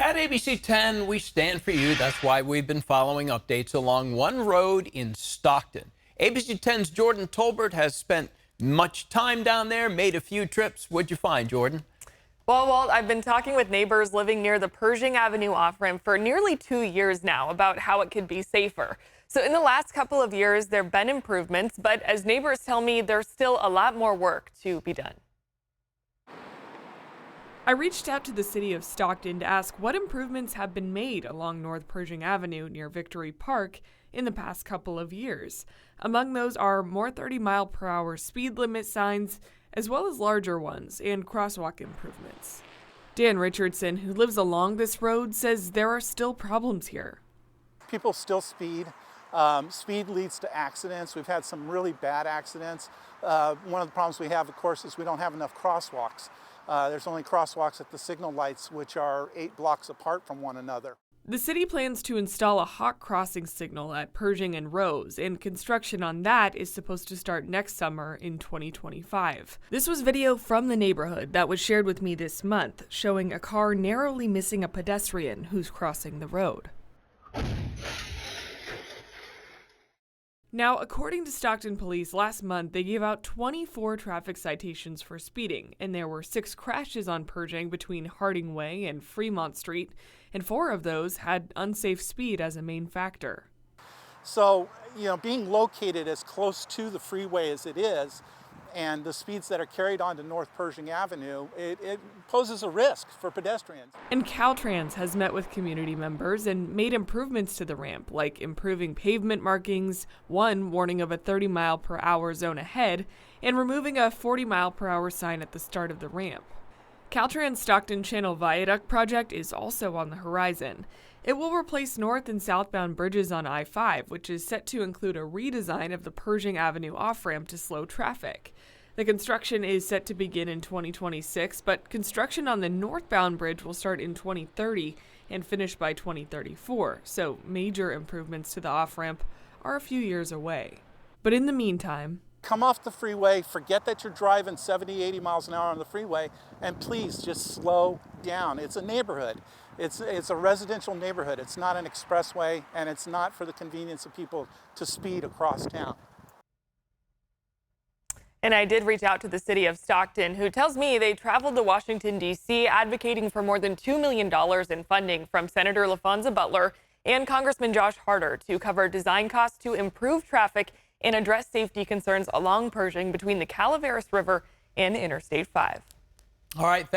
At ABC 10, we stand for you. That's why we've been following updates along one road in Stockton. ABC 10's Jordan Tolbert has spent much time down there, made a few trips. What'd you find, Jordan? Well, Walt, I've been talking with neighbors living near the Pershing Avenue off-ramp for nearly 2 years now about how it could be safer. So in the last couple of years, there have been improvements, but as neighbors tell me, there's still a lot more work to be done. I reached out to the city of Stockton to ask what improvements have been made along North Pershing Avenue near Victory Park in the past couple of years. Among those are more 30-mile-per-hour speed limit signs, as well as larger ones, and crosswalk improvements. Dan Richardson, who lives along this road, says there are still problems here. People still speed. Speed leads to accidents. We've had some really bad accidents. One of the problems we have, of course, is we don't have enough crosswalks. There's only crosswalks at the signal lights, which are 8 blocks apart from one another. The city plans to install a hot crossing signal at Pershing and Rose, and construction on that is supposed to start next summer in 2025. This was video from the neighborhood that was shared with me this month, showing a car narrowly missing a pedestrian who's crossing the road. Now, according to Stockton Police, last month they gave out 24 traffic citations for speeding, and there were 6 crashes on Pershing between Harding Way and Fremont Street, and 4 of those had unsafe speed as a main factor. So, being located as close to the freeway as it is, and the speeds that are carried onto North Pershing Avenue, it poses a risk for pedestrians. And Caltrans has met with community members and made improvements to the ramp, like improving pavement markings, one warning of a 30-mile-per-hour zone ahead, and removing a 40-mile-per-hour sign at the start of the ramp. Caltrans' Stockton Channel Viaduct project is also on the horizon. It will replace north and southbound bridges on I-5, which is set to include a redesign of the Pershing Avenue off-ramp to slow traffic. The construction is set to begin in 2026, but construction on the northbound bridge will start in 2030 and finish by 2034, so major improvements to the off-ramp are a few years away. But in the meantime, come off the freeway, forget that you're driving 70, 80 miles an hour on the freeway, and please just slow down. It's a neighborhood. It's a residential neighborhood. It's not an expressway, and it's not for the convenience of people to speed across town. And I did reach out to the city of Stockton, who tells me they traveled to Washington, D.C., advocating for more than $2 million in funding from Senator LaFonza Butler and Congressman Josh Harder to cover design costs to improve traffic and address safety concerns along Pershing between the Calaveras River and Interstate 5. All right, thanks.